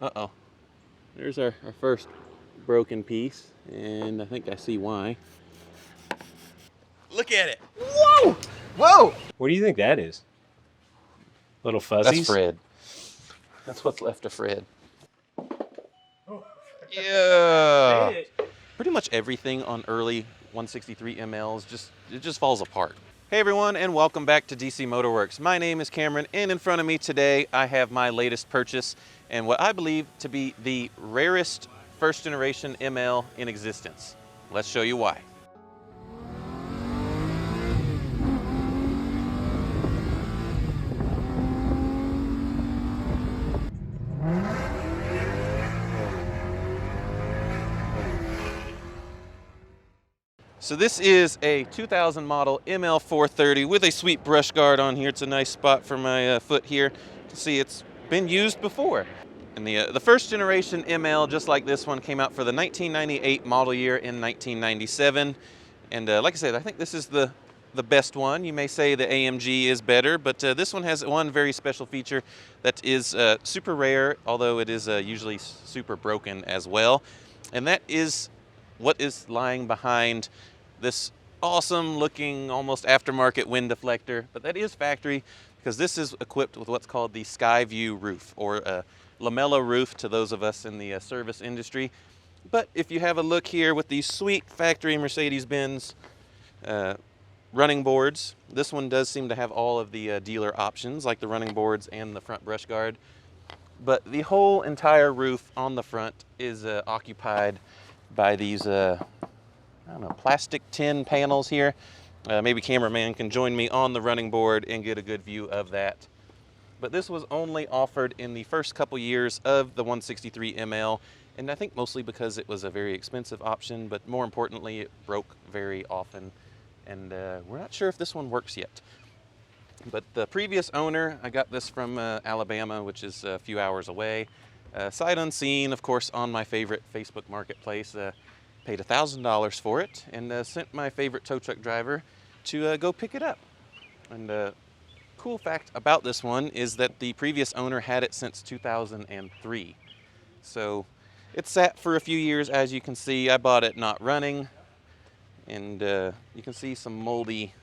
Uh-oh. There's our first broken piece, and I think I see why. Look at it. Whoa! Whoa! What do you think that is? Little fuzzies? That's Fred. That's what's left of Fred. Yeah. Pretty much everything on early 163 MLs just falls apart. Hey everyone, and welcome back to DC Motorwerks. My name is Cameron, and in front of me today I have my latest purchase and what I believe to be the rarest first generation ML in existence. Let's show you why. So this is a 2000 model ML430 with a sweet brush guard on here. It's a nice spot for my foot here. You can see it's been used before. And the first generation ML, just like this one, came out for the 1998 model year in 1997. And like I said, I think this is the best one. You may say the AMG is better, but this one has one very special feature that is super rare, although it is usually super broken as well. And that is what is lying behind this awesome looking almost aftermarket wind deflector, but that is factory because this is equipped with what's called the Skyview roof, or a lamella roof to those of us in the service industry. But if you have a look here with these sweet factory Mercedes-Benz running boards, this one does seem to have all of the dealer options like the running boards and the front brush guard. But the whole entire roof on the front is occupied by these I don't know, plastic tin panels here. Maybe cameraman can join me on the running board and get a good view of that. But this was only offered in the first couple years of the 163 ML, and I think mostly because it was a very expensive option, but more importantly, it broke very often, and we're not sure if this one works yet. But the previous owner, I got this from Alabama, which is a few hours away. Sight unseen, of course, on my favorite Facebook marketplace. Paid $1,000 for it, and sent my favorite tow truck driver to go pick it up. And cool fact about this one is that the previous owner had it since 2003. So it sat for a few years, as you can see. I bought it not running, and you can see some moldy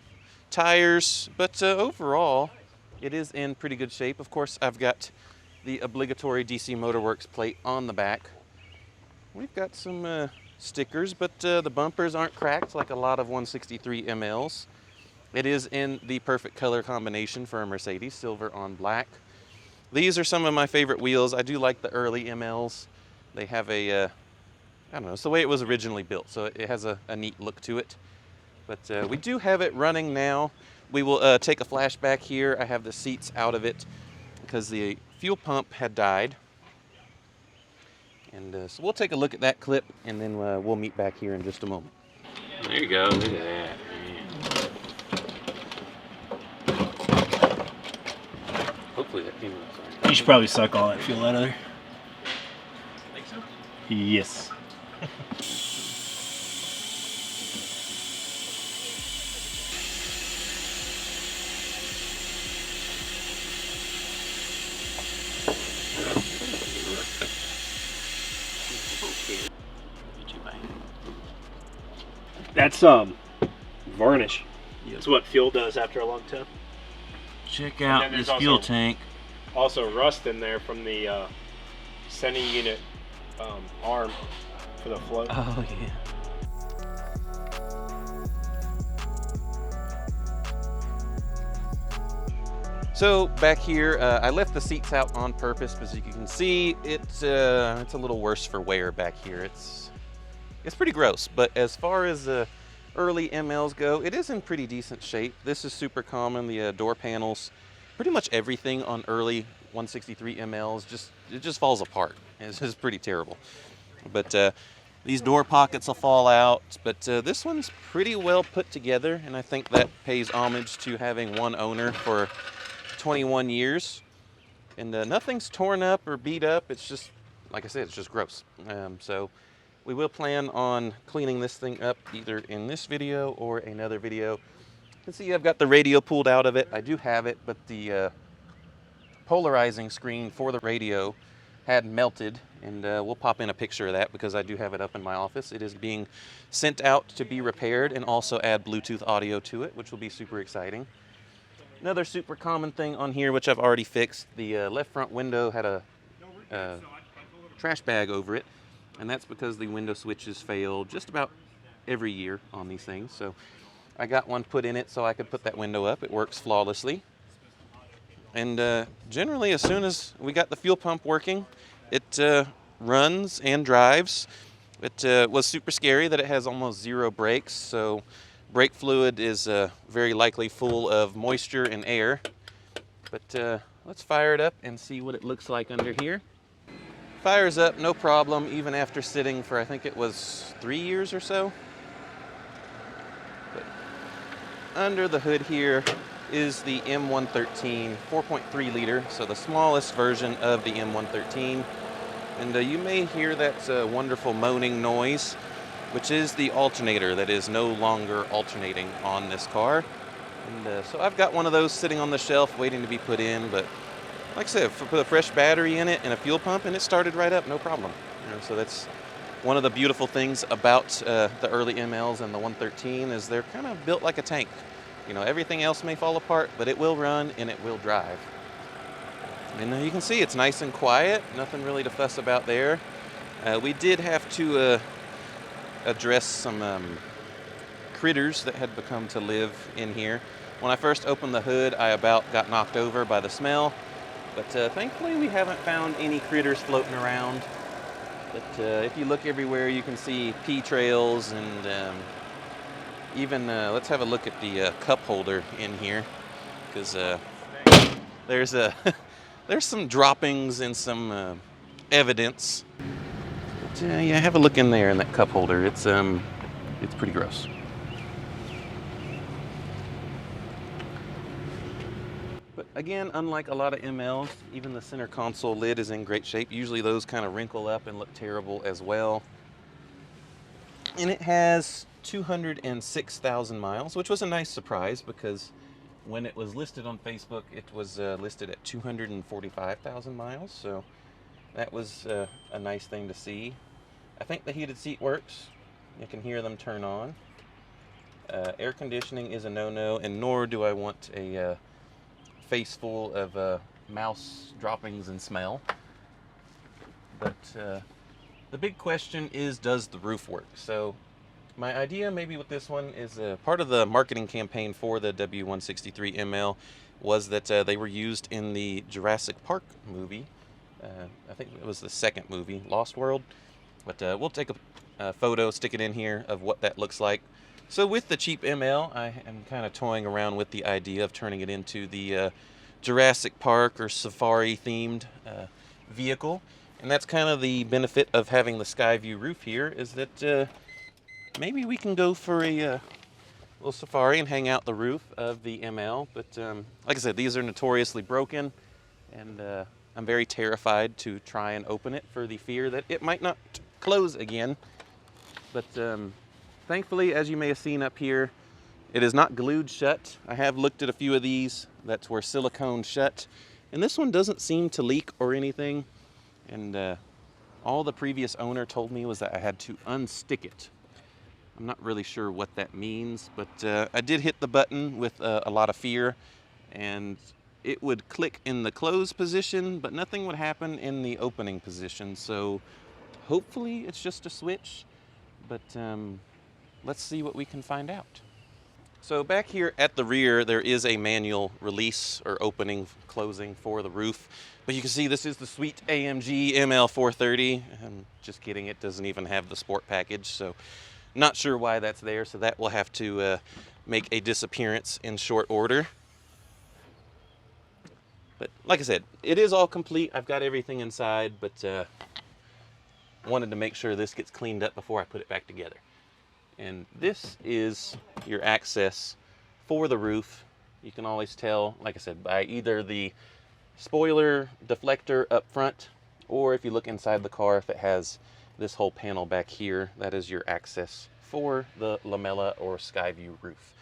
tires, but overall it is in pretty good shape. Of course, I've got the obligatory DC Motorwerks plate on the back. We've got some stickers, but the bumpers aren't cracked like a lot of 163 MLs. It is in the perfect color combination for a Mercedes, silver on black. These are some of my favorite wheels. I do like the early MLs. They have a, I don't know, it's the way it was originally built, so it has a neat look to it. But we do have it running now. We will take a flashback here. I have the seats out of it because the fuel pump had died. And so we'll take a look at that clip, and then we'll meet back here in just a moment. There you go, look at that. Man. Hopefully that came out. You should probably suck all that fuel out of there. Think so? Yes. That's varnish. Yep. That's what fuel does after a long time. Check out this fuel tank. Also rust in there from the sending unit arm for the float. Oh yeah. So back here, I left the seats out on purpose because you can see it's a little worse for wear back here. It's pretty gross, but as far as early MLs go, it is in pretty decent shape. This is super common. The door panels, pretty much everything on early 163 MLs it just falls apart. It's just pretty terrible. But these door pockets will fall out, but this one's pretty well put together, and I think that pays homage to having one owner for 21 years. And nothing's torn up or beat up. It's just, like I said, it's just gross. So we will plan on cleaning this thing up either in this video or another video. You can see I've got the radio pulled out of it. I do have it, but the polarizing screen for the radio had melted, and we'll pop in a picture of that because I do have it up in my office. It is being sent out to be repaired and also add Bluetooth audio to it, which will be super exciting. Another super common thing on here, which I've already fixed, the left front window had a trash bag over it, and that's because the window switches fail just about every year on these things. So I got one put in it so I could put that window up. It works flawlessly. And generally, as soon as we got the fuel pump working, it runs and drives. It was super scary that it has almost zero brakes, so brake fluid is very likely full of moisture and air. But let's fire it up and see what it looks like under here. Fires up, no problem, even after sitting for, I think it was 3 years or so. But under the hood here is the M113 4.3 liter, so the smallest version of the M113. And you may hear that wonderful moaning noise, which is the alternator that is no longer alternating on this car. And so I've got one of those sitting on the shelf waiting to be put in, but like I said, put a fresh battery in it and a fuel pump, and it started right up, no problem. So that's one of the beautiful things about the early MLs and the 113 is they're kind of built like a tank. Everything else may fall apart, but it will run and it will drive. And you can see it's nice and quiet, nothing really to fuss about there. We did have to address some critters that had become to live in here. When I first opened the hood, I about got knocked over by the smell, but thankfully we haven't found any critters floating around. But if you look everywhere, you can see pea trails and even let's have a look at the cup holder in here, because there's there's some droppings and some evidence. But yeah, have a look in there in that cup holder. It's pretty gross. But again, unlike a lot of MLs, even the center console lid is in great shape. Usually those kind of wrinkle up and look terrible as well. And it has 206,000 miles, which was a nice surprise because when it was listed on Facebook, it was listed at 245,000 miles. So that was a nice thing to see. I think the heated seat works. You can hear them turn on. Air conditioning is a no-no, and nor do I want a face full of mouse droppings and smell. But the big question is, does the roof work? So my idea maybe with this one is part of the marketing campaign for the W163 ML was that they were used in the Jurassic Park movie. I think it was the second movie, Lost World. But we'll take a photo, stick it in here of what that looks like. So with the cheap ML, I am kind of toying around with the idea of turning it into the Jurassic Park or safari themed vehicle. And that's kind of the benefit of having the Skyview roof here, is that maybe we can go for a little safari and hang out the roof of the ML. But like I said, these are notoriously broken, and I'm very terrified to try and open it for the fear that it might not close again. But thankfully, as you may have seen up here, it is not glued shut. I have looked at a few of these that were silicone shut, and this one doesn't seem to leak or anything. And all the previous owner told me was that I had to unstick it. I'm not really sure what that means, but I did hit the button with a lot of fear, and it would click in the close position, but nothing would happen in the opening position. So hopefully it's just a switch, but let's see what we can find out. So back here at the rear, there is a manual release or opening, closing for the roof. But you can see this is the sweet AMG ML430. I'm just kidding, it doesn't even have the sport package, so not sure why that's there. So that will have to make a disappearance in short order. But like I said, it is all complete. I've got everything inside, but wanted to make sure this gets cleaned up before I put it back together. And this is your access for the roof. You can always tell, like I said, by either the spoiler deflector up front, or if you look inside the car, if it has this whole panel back here, that is your access for the Lamella or Skyview roof.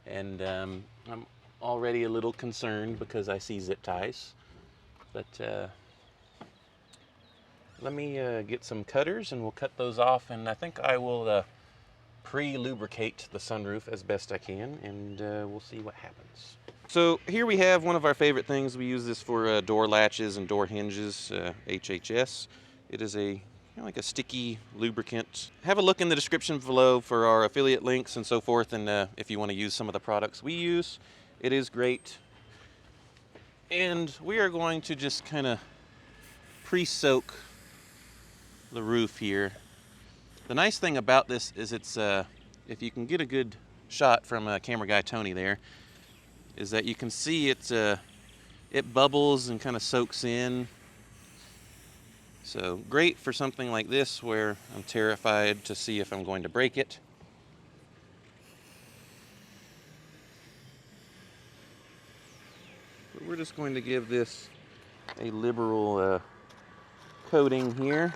And I'm already a little concerned because I see zip ties, but let me get some cutters and we'll cut those off, and I think I will pre-lubricate the sunroof as best I can, and we'll see what happens. So here we have one of our favorite things. We use this for door latches and door hinges, HHS. It is a like a sticky lubricant. Have a look in the description below for our affiliate links and so forth, and if you want to use some of the products we use, it is great. And we are going to just kind of pre-soak the roof here. The nice thing about this is it's, if you can get a good shot from camera guy Tony there, is that you can see it bubbles and kind of soaks in. So great for something like this where I'm terrified to see if I'm going to break it. But we're just going to give this a liberal coating here.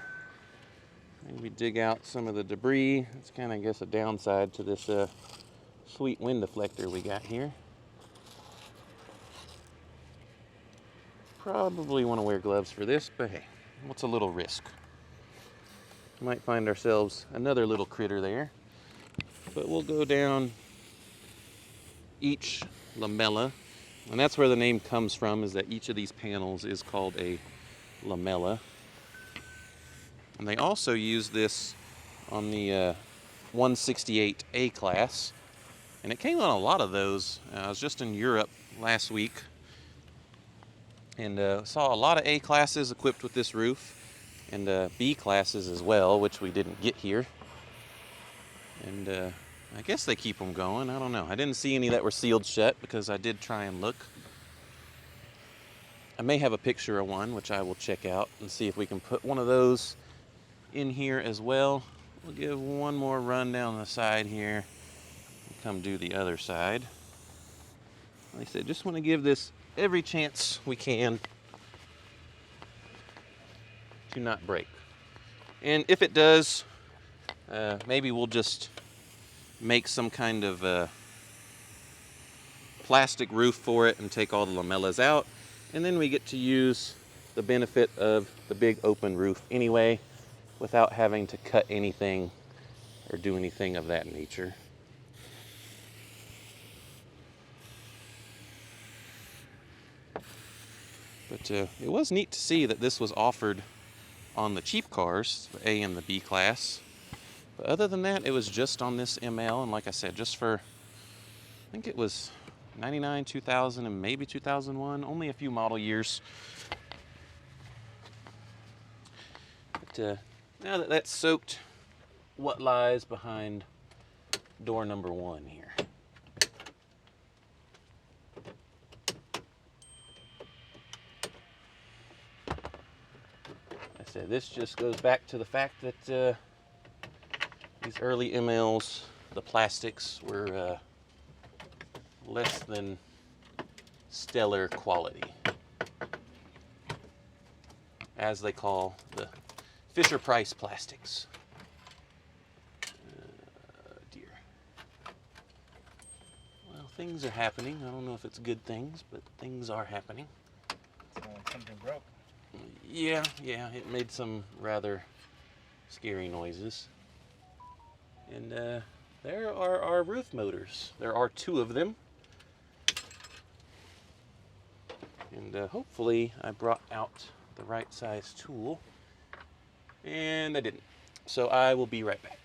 Maybe dig out some of the debris. It's kind of, I guess, a downside to this sweet wind deflector we got here. Probably want to wear gloves for this, but hey, what's a little risk? Might find ourselves another little critter there. But we'll go down each lamella, and that's where the name comes from, is that each of these panels is called a lamella. And they also use this on the 168 A-Class, and it came on a lot of those. I was just in Europe last week, and saw a lot of A-Classes equipped with this roof, and B-Classes as well, which we didn't get here. And I guess they keep them going, I don't know. I didn't see any that were sealed shut because I did try and look. I may have a picture of one, which I will check out and see if we can put one of those in here as well. We'll give one more run down the side here and come do the other side. Like I said, just want to give this every chance we can to not break. And if it does, maybe we'll just make some kind of plastic roof for it and take all the lamellas out, and then we get to use the benefit of the big open roof anyway without having to cut anything or do anything of that nature. But it was neat to see that this was offered on the cheap cars, the A and the B class. But other than that, it was just on this ML, and like I said, just for, I think it was 99, 2000, and maybe 2001, only a few model years. But now that that's soaked, what lies behind door number 1 here? So this just goes back to the fact that these early MLs, the plastics were less than stellar quality, as they call the Fisher-Price plastics. Dear. Well, things are happening. I don't know if it's good things, but things are happening. Something broke. Yeah, it made some rather scary noises. And there are our roof motors. There are 2 of them. And hopefully I brought out the right size tool. And I didn't. So I will be right back.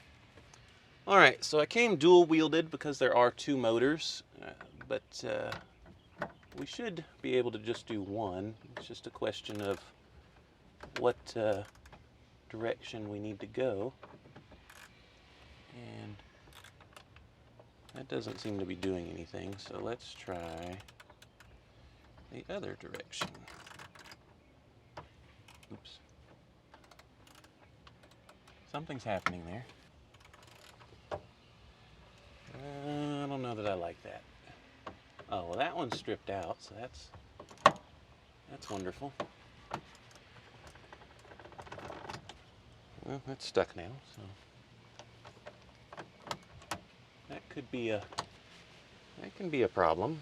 Alright, so I came dual wielded because there are 2 motors. But we should be able to just do one. It's just a question of what direction we need to go. And that doesn't seem to be doing anything, so let's try the other direction. Oops. Something's happening there. I don't know that I like that. Oh, well, that one's stripped out, so that's wonderful. Well, that's stuck now, so that can be a problem.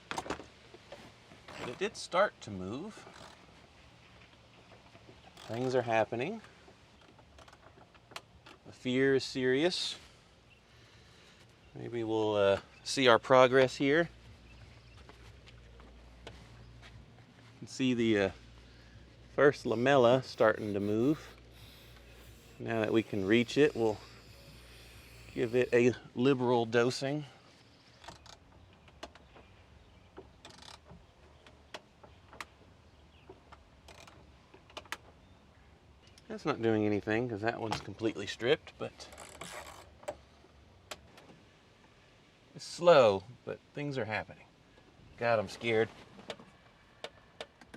But it did start to move. things are happening. The fear is serious. Maybe we'll see our progress here. You can see the first lamella starting to move. Now that we can reach it, we'll give it a liberal dosing. That's not doing anything because that one's completely stripped, but it's slow, but things are happening. God, I'm scared.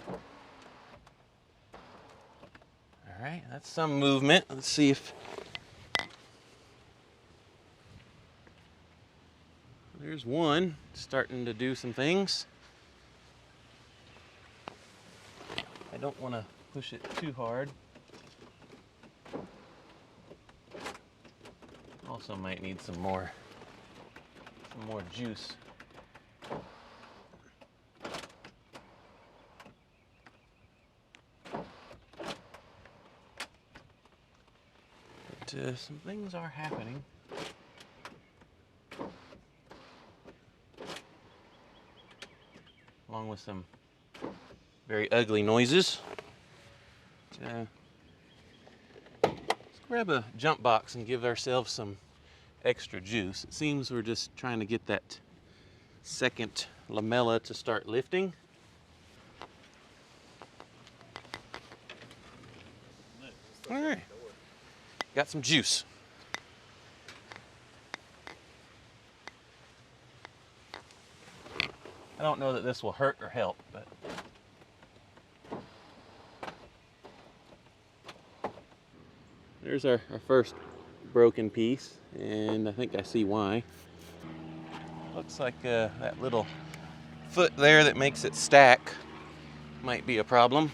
All right, that's some movement. Let's see if there's one starting to do some things. I don't want to push it too hard. Also might need some more juice. But some things are happening. Along with some very ugly noises. Let's grab a jump box and give ourselves some extra juice. It seems we're just trying to get that second lamella to start lifting. All right, got some juice. I don't know that this will hurt or help, but there's our first broken piece, and I think I see why. Looks like that little foot there that makes it stack might be a problem.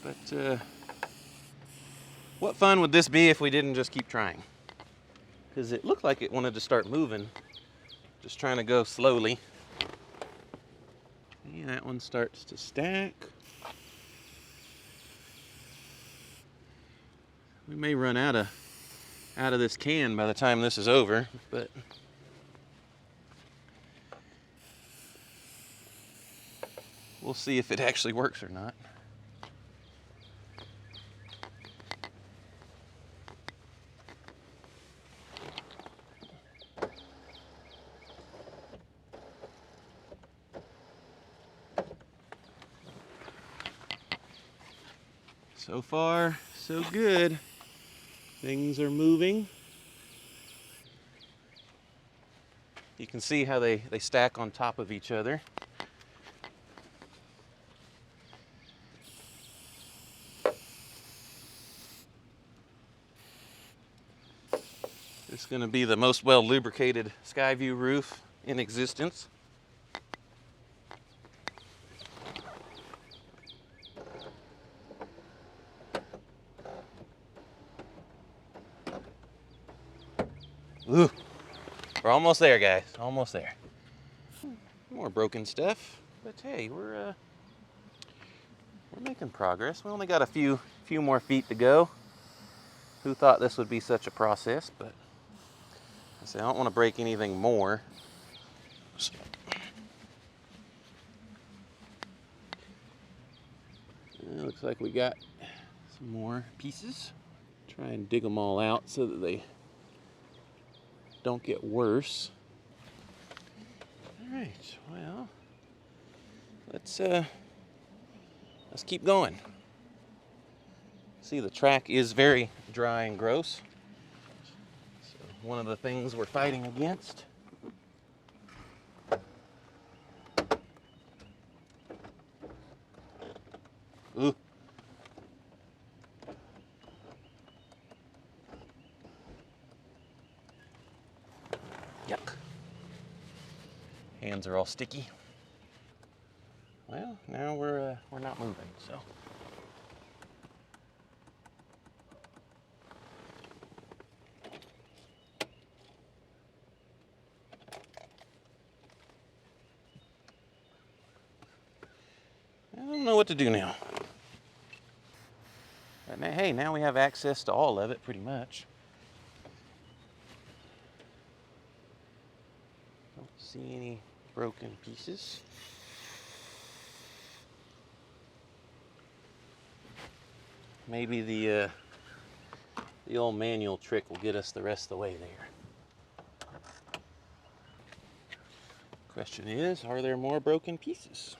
But what fun would this be if we didn't just keep trying? Because it looked like it wanted to start moving, just trying to go slowly. Yeah, that one starts to stack. We may run out of this can by the time this is over, but we'll see if it actually works or not. So far, so good. Things are moving. You can see how they stack on top of each other. It's going to be the most well lubricated Skyview roof in existence. Ooh, we're almost there, guys. Almost there. More broken stuff, but hey, we're making progress. We only got a few more feet to go. Who thought this would be such a process? But I say I don't want to break anything more. So, looks like we got some more pieces. Try and dig them all out so that they don't get worse. All right, well, let's keep going. See, the track is very dry and gross. So one of the things we're fighting against. Ooh. Yuck. Hands are all sticky. Well, now we're not moving, so. don't know what to do now. But now, hey, now we have access to all of it pretty much. Don't see any broken pieces. Maybe the old manual trick will get us the rest of the way there. Question is, are there more broken pieces?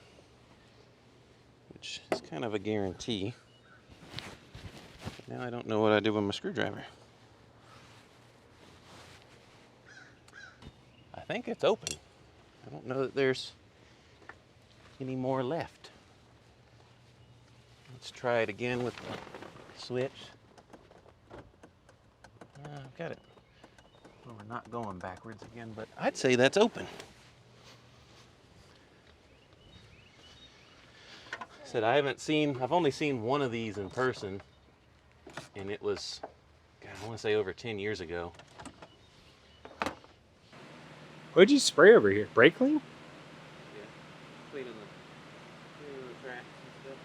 Which is kind of a guarantee. Now I don't know what I did with my screwdriver. I think it's open. I don't know that there's any more left. Let's try it again with the switch. I've got it. Well, we're not going backwards again, but I'd say that's open. I said I've only seen one of these in person, and it was, God, I want to say over 10 years ago. What'd you spray over here? Brake clean? Yeah, cleaning the tracks and stuff.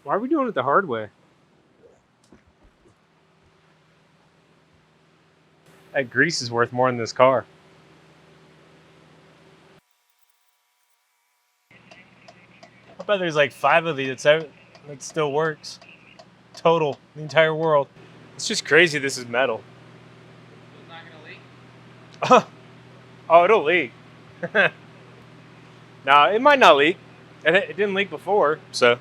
Why are we doing it the hard way? That grease is worth more than this car. I bet there's like 5 of these that still works. Total, the entire world. It's just crazy this is metal. It's not gonna leak? Oh, it'll leak. Nah, it might not leak. It didn't leak before, so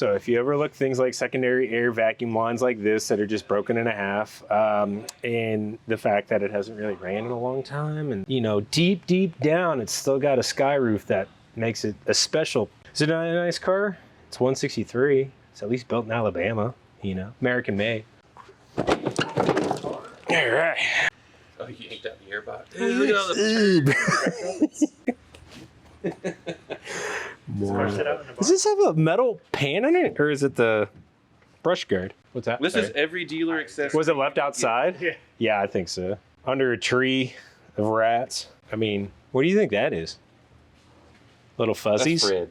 if you ever look things like secondary air vacuum lines like this that are just broken in half, and the fact that it hasn't really ran in a long time, and you know, deep down, it's still got a sky roof that makes it a special. Is it a nice car? It's 163. It's at least built in Alabama, you know, American made. All right. Oh, you yanked out the airbox. Dude, look at all the Does this have a metal pan in it, or is it the brush guard? What's that? This is every dealer accessory. Was it left outside? Yeah. Yeah, I think so. Under a tree of rats. I mean, what do you think that is? Little fuzzies? That's Fred.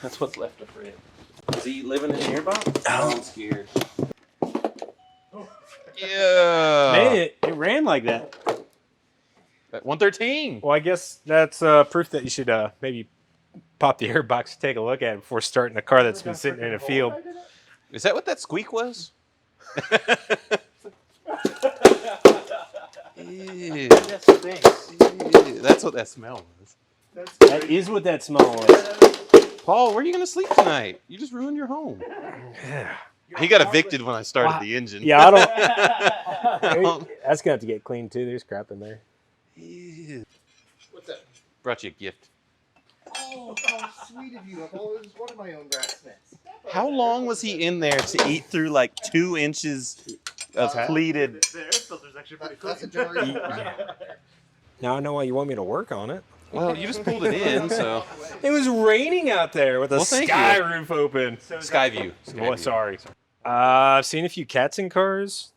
That's what's left of Fred. Is he living in the airbox? Oh, I'm scared. Yeah. Man, it ran like that. At 113. Well, I guess that's proof that you should maybe pop the airbox to take a look at it before starting a car that's been sitting in a field. Is that what that squeak was? Ew. That's what that smell was. That is what that smell was. Paul, where are you going to sleep tonight? You just ruined your home. He got evicted when I started the engine. Yeah, I don't. That's going to have to get cleaned too. There's crap in there. Ew. What's that? Brought you a gift. Oh, how sweet of you. I've always wanted my own rat mitts. How long was he in there to eat through like 2 inches of pleated? The air filter's actually pretty cool. That's a generation. Now I know why you want me to work on it. Well, you just pulled it in, so. It was raining out there with a sky roof open. Sky view. Oh, sorry. I've seen a few cats in cars.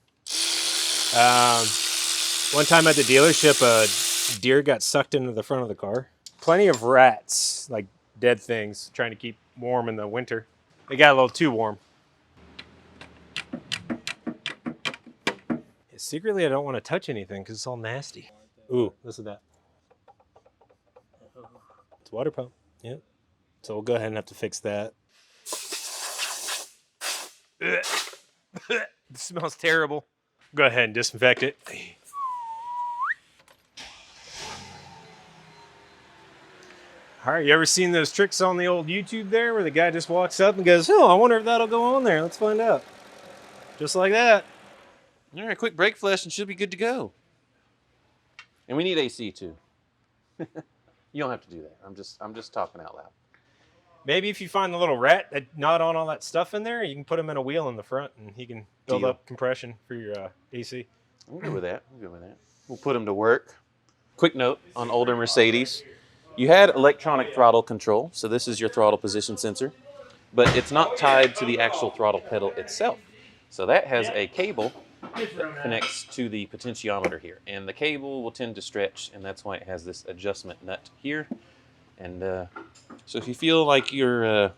One time at the dealership, a deer got sucked into the front of the car. Plenty of rats, like dead things, trying to keep warm in the winter. They got a little too warm. Secretly, I don't want to touch anything because it's all nasty. Ooh, listen to that. It's a water pump. Yep. So we'll go ahead and have to fix that. It smells terrible. Go ahead and disinfect it. All right, you ever seen those tricks on the old YouTube there where the guy just walks up and goes, oh, I wonder if that'll go on there. Let's find out. Just like that. All right, quick brake flush and should be good to go. And we need AC too. You don't have to do that. I'm just talking out loud. Maybe if you find the little rat that gnawed on all that stuff in there, you can put him in a wheel in the front and he can build up compression for your AC. I'm good with that. We'll put him to work. Quick note on older Mercedes. You had electronic throttle control, so this is your throttle position sensor, but it's not tied to the actual throttle pedal itself. So that has a cable that connects to the potentiometer here, and the cable will tend to stretch, and that's why it has this adjustment nut here. And so if you feel like your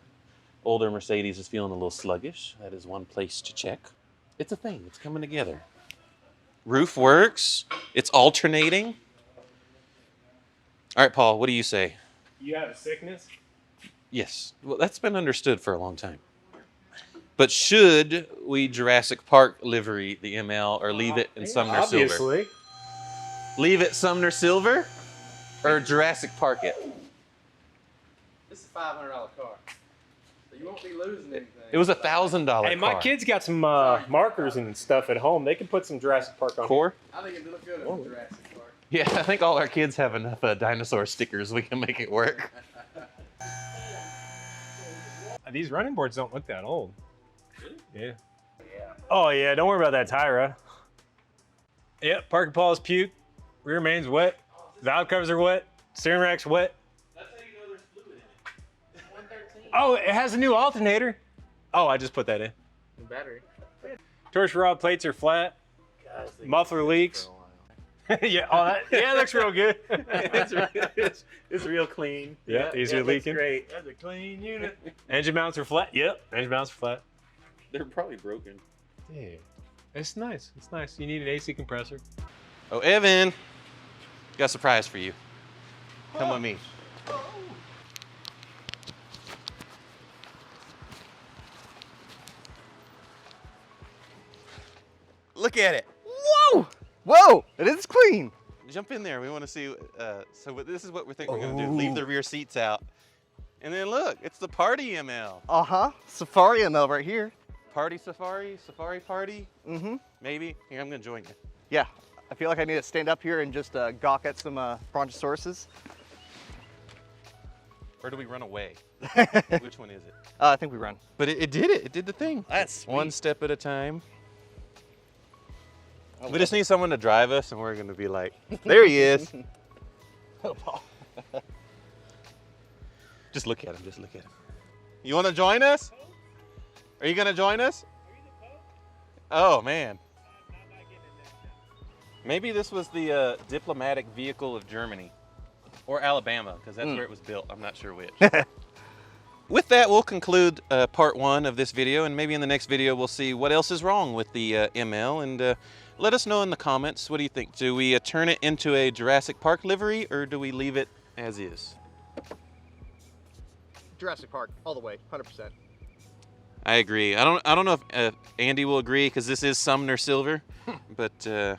older Mercedes is feeling a little sluggish, that is one place to check. It's a thing. It's coming together. Roof works. It's alternating. All right, Paul, what do you say? You have a sickness? Yes. Well, that's been understood for a long time. But should we Jurassic Park livery the ML or leave it in Sumner Silver? Obviously. Leave it Sumner Silver or Jurassic Park it? This is a $500 car, so you won't be losing anything. It was $1,000 car. Hey, my kids got some markers and stuff at home. They can put some Jurassic Park on. Core? I think it'd look good in Jurassic Park. Yeah, I think all our kids have enough dinosaur stickers. We can make it work. These running boards don't look that old. Yeah. Oh yeah, don't worry about that Tyra. Yep, parking Paul's puke. Rear main's wet. Valve covers are wet. Steering rack's wet. That's how you know there's fluid in it. 113. Oh, it has a new alternator. Oh, I just put that in. Battery. Torch rod plates are flat. Muffler leaks. Yeah, that looks real good. It's real clean. Yeah, these are leaking. Great. That's a clean unit. Engine mounts are flat. Yep, engine mounts are flat. They're probably broken. Yeah, it's nice. It's nice. You need an AC compressor. Oh, Evan, got a surprise for you. Come with me. Look at it. Whoa! Whoa! It is clean. Jump in there. We want to see. This is what we think we're going to do. Leave the rear seats out. And then look, it's the party ML. Uh-huh. Safari ML right here. Party safari? Safari party? Mm-hmm. Maybe. Here, I'm going to join you. Yeah. I feel like I need to stand up here and just gawk at some brontosauruses. Or do we run away? Which one is it? I think we run. But it did it. It did the thing. That's sweet. One step at a time. We just need someone to drive us, and we're going to be like, there he is. Just look at him. Just look at him. You want to join us? Are you going to join us? Oh, man. Maybe this was the diplomatic vehicle of Germany. Or Alabama, because that's where it was built. I'm not sure which. With that, we'll conclude part 1 of this video, and maybe in the next video we'll see what else is wrong with the ML, and let us know in the comments. What do you think? Do we turn it into a Jurassic Park livery, or do we leave it as is? Jurassic Park, all the way, 100%. I agree. I don't know if Andy will agree, because this is Sumner Silver, but I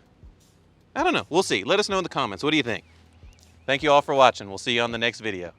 don't know. We'll see. Let us know in the comments. What do you think? Thank you all for watching. We'll see you on the next video.